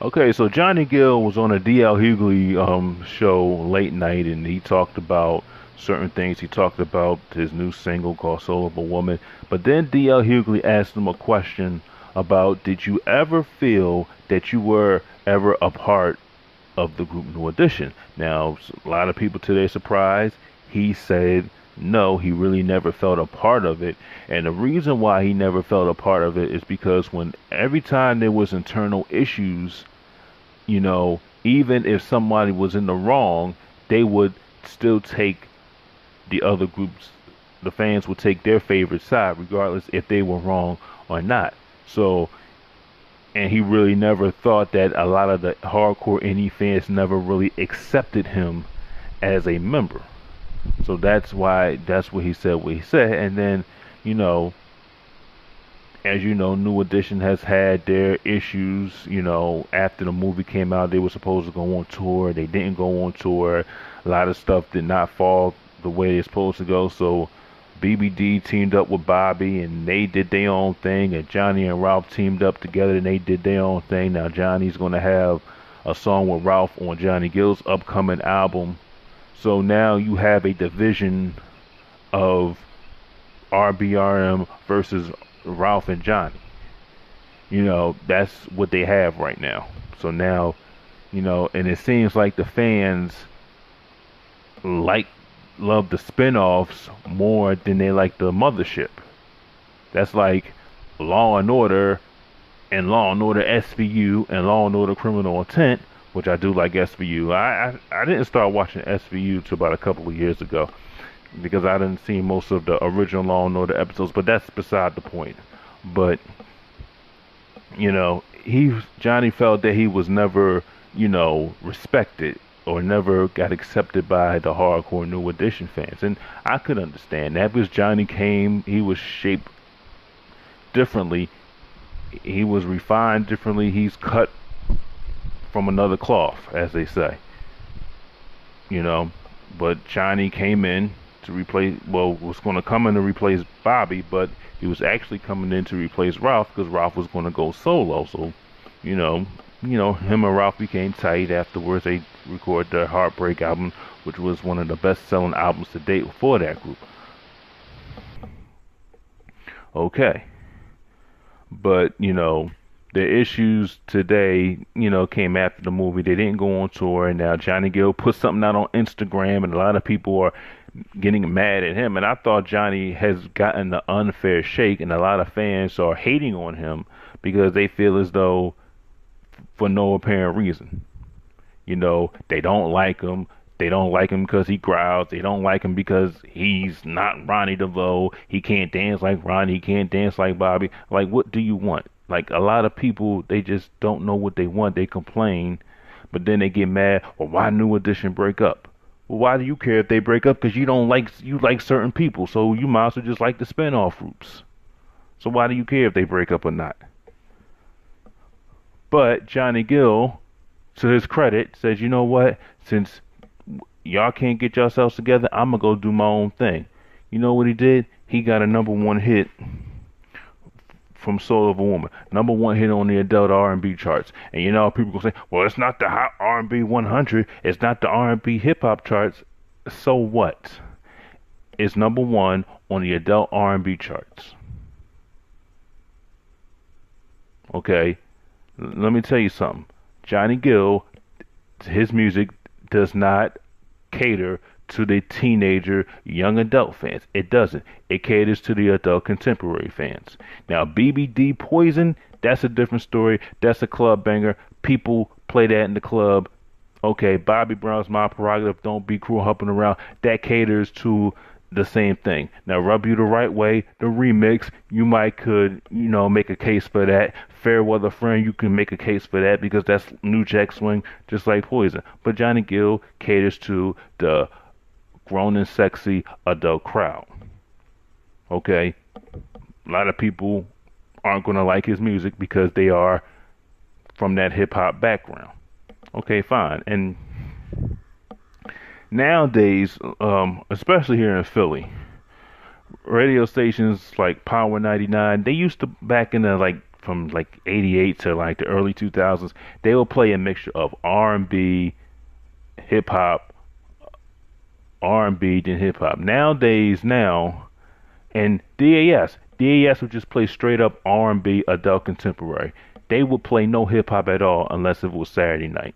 Okay, so Johnny Gill was on a DL Hughley show late night, and he talked about certain things. He talked about his new single called "Soul of a Woman," but then DL Hughley asked him a question about, did you ever feel that you were ever a part of the group New Edition? Now, a lot of people to their surprise, he said no, he really never felt a part of it. And the reason why he never felt a part of it is because when every time there was internal issues, even if somebody was in the wrong, they would still take the other groups, the fans would take their favorite side, regardless if they were wrong or not. So, and he really never thought that a lot of the hardcore indie fans never really accepted him as a member. So that's what he said, what he said. And then, you know, as you know, New Edition has had their issues. After the movie came out, they were supposed to go on tour. They didn't go on tour. A lot of stuff did not fall the way it's supposed to go. So BBD teamed up with Bobby, and they did their own thing. And Johnny and Ralph teamed up together, and they did their own thing. Now Johnny's going to have a song with Ralph on Johnny Gill's upcoming album. So now you have a division of RBRM versus Ralph and Johnny. That's what they have right now. So now, and it seems like the fans like love the spin-offs more than they like the mothership. That's like Law and Order and Law and Order SVU and Law and Order Criminal Intent, which I do like SVU. I didn't start watching SVU till about a couple of years ago because I didn't see most of the original Law and Order episodes, but that's beside the point. But Johnny felt that he was never, respected or never got accepted by the hardcore New Edition fans. And I could understand that because Johnny came, he was shaped differently, he was refined differently, he's cut from another cloth, as they say. you know. But Johnny came in to replace, well, was going to come in to replace Bobby, but he was actually coming in to replace Ralph because Ralph was going to go solo. So, you know, him and Ralph became tight. Afterwards, they recorded their Heartbreak album, which was one of the best-selling albums to date for that group. Okay, but the issues today, came after the movie. They didn't go on tour, and now Johnny Gill put something out on Instagram, and a lot of people are getting mad at him. And I thought Johnny has gotten the unfair shake, and a lot of fans are hating on him because they feel as though, for no apparent reason, they don't like him. They don't like him because he growls. They don't like him because he's not Ronnie DeVoe. He can't dance like Ronnie. He can't dance like Bobby. Like, what do you want? Like, a lot of people, they just don't know what they want. They complain, but then they get mad. Well, why New Edition break up? Well, why do you care if they break up? Because you like certain people, so you might as well just like the spinoff groups. So why do you care if they break up or not? But Johnny Gill, to his credit, says, you know what? Since y'all can't get yourselves together, I'm gonna go do my own thing. You know what he did? He got a #1 hit from Soul of a Woman, #1 hit on the adult R&B charts. And people gonna say, well, it's not the hot R&B 100, it's not the R&B hip hop charts. So what? It's #1 on the adult R&B charts. Okay, let me tell you something. Johnny Gill, his music does not cater to the teenager, young adult fans. It doesn't. It caters to the adult contemporary fans. Now, BBD Poison, that's a different story. That's a club banger. People play that in the club. Okay, Bobby Brown's My Prerogative, Don't Be Cruel, Humping Around, that caters to the same thing. Now, Rub You the Right Way, the remix, you might could, make a case for that. Fairweather Friend, you can make a case for that because that's New Jack Swing, just like Poison. But Johnny Gill caters to the grown and sexy adult crowd. Okay? A lot of people aren't going to like his music because they are from that hip hop background. Okay, fine. And nowadays, especially here in Philly, radio stations like Power 99, they used to, back in the like from like '88 to like the early 2000s, they would play a mixture of R&B, hip hop, R&B, then hip hop. Nowadays, and DAS would just play straight up R&B, adult contemporary. They would play no hip hop at all unless it was Saturday night.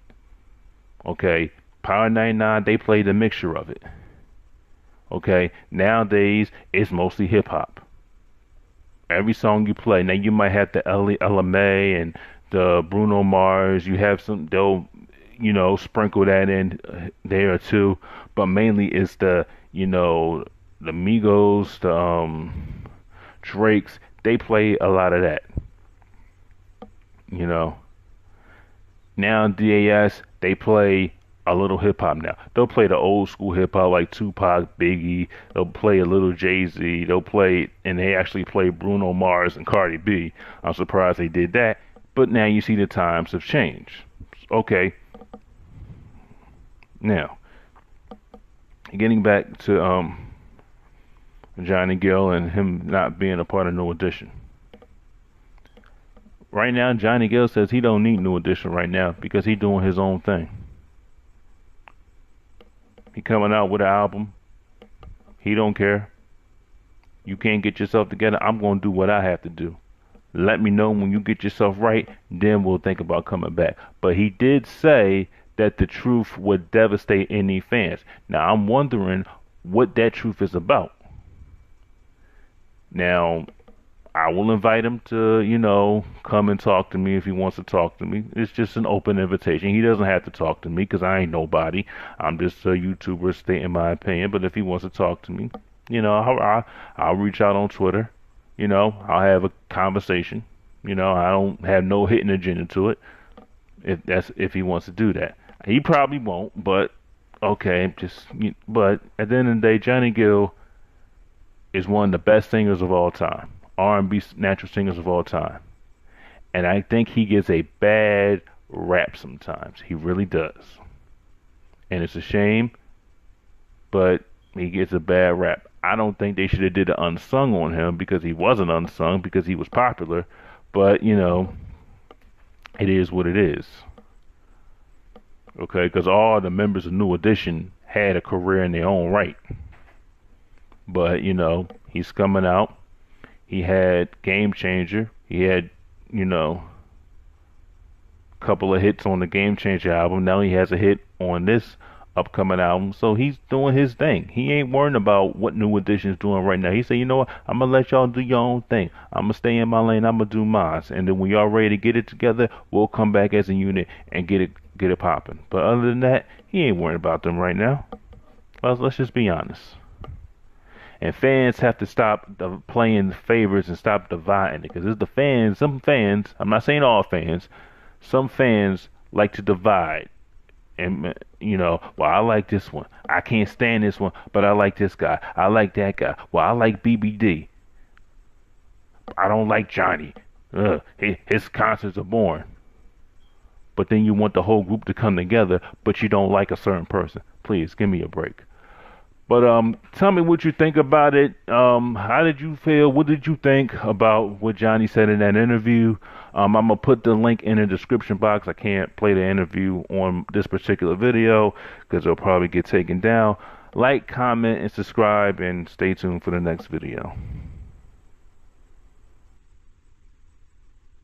Okay, Power 99, they played a mixture of it. Okay, nowadays it's mostly hip hop. Every song you play, now you might have the LMA and the Bruno Mars. You have some, they'll, sprinkle that in there too. But mainly it's the Migos, the Drakes. They play a lot of that. You know. Now DAS, they play a little hip hop now. They'll play the old school hip hop like Tupac, Biggie. They'll play a little Jay-Z. They'll play, and they actually play Bruno Mars and Cardi B. I'm surprised they did that. But now you see the times have changed. Okay. Now, getting back to Johnny Gill and him not being a part of New Edition. Right now, Johnny Gill says he don't need New Edition right now because he doing his own thing. He coming out with an album. He don't care. You can't get yourself together. I'm gonna do what I have to do. Let me know when you get yourself right. Then we'll think about coming back. But he did say that the truth would devastate any fans. Now I'm wondering what that truth is about. Now, I will invite him to, come and talk to me if he wants to talk to me. It's just an open invitation. He doesn't have to talk to me because I ain't nobody. I'm just a YouTuber stating my opinion. But if he wants to talk to me, I'll reach out on Twitter. I'll have a conversation. I don't have no hidden agenda to it. If he wants to do that, he probably won't. But okay, but at the end of the day, Johnny Gill is one of the best singers of all time. R&B natural singers of all time. And I think he gets a bad rap sometimes. He really does. And it's a shame, but he gets a bad rap. I don't think they should have did an unsung on him because he wasn't unsung because he was popular. But, it is what it is. Okay, because all the members of New Edition had a career in their own right. But, he's coming out. He had Game Changer. He had, a couple of hits on the Game Changer album. Now he has a hit on this upcoming album. So he's doing his thing. He ain't worrying about what New Edition is doing right now. He said, you know what? I'm going to let y'all do your own thing. I'm going to stay in my lane. I'm going to do mine. And then when y'all ready to get it together, we'll come back as a unit and get it popping. But other than that, he ain't worrying about them right now. Let's just be honest. And fans have to stop playing favorites and stop dividing it. Because it's the fans, some fans, I'm not saying all fans, some fans like to divide. And, well, I like this one. I can't stand this one, but I like this guy. I like that guy. Well, I like BBD. I don't like Johnny. His concerts are boring. But then you want the whole group to come together, but you don't like a certain person. Please, give me a break. But tell me what you think about it. How did you feel? What did you think about what Johnny said in that interview? I'm going to put the link in the description box. I can't play the interview on this particular video because it'll probably get taken down. Like, comment, and subscribe, and stay tuned for the next video.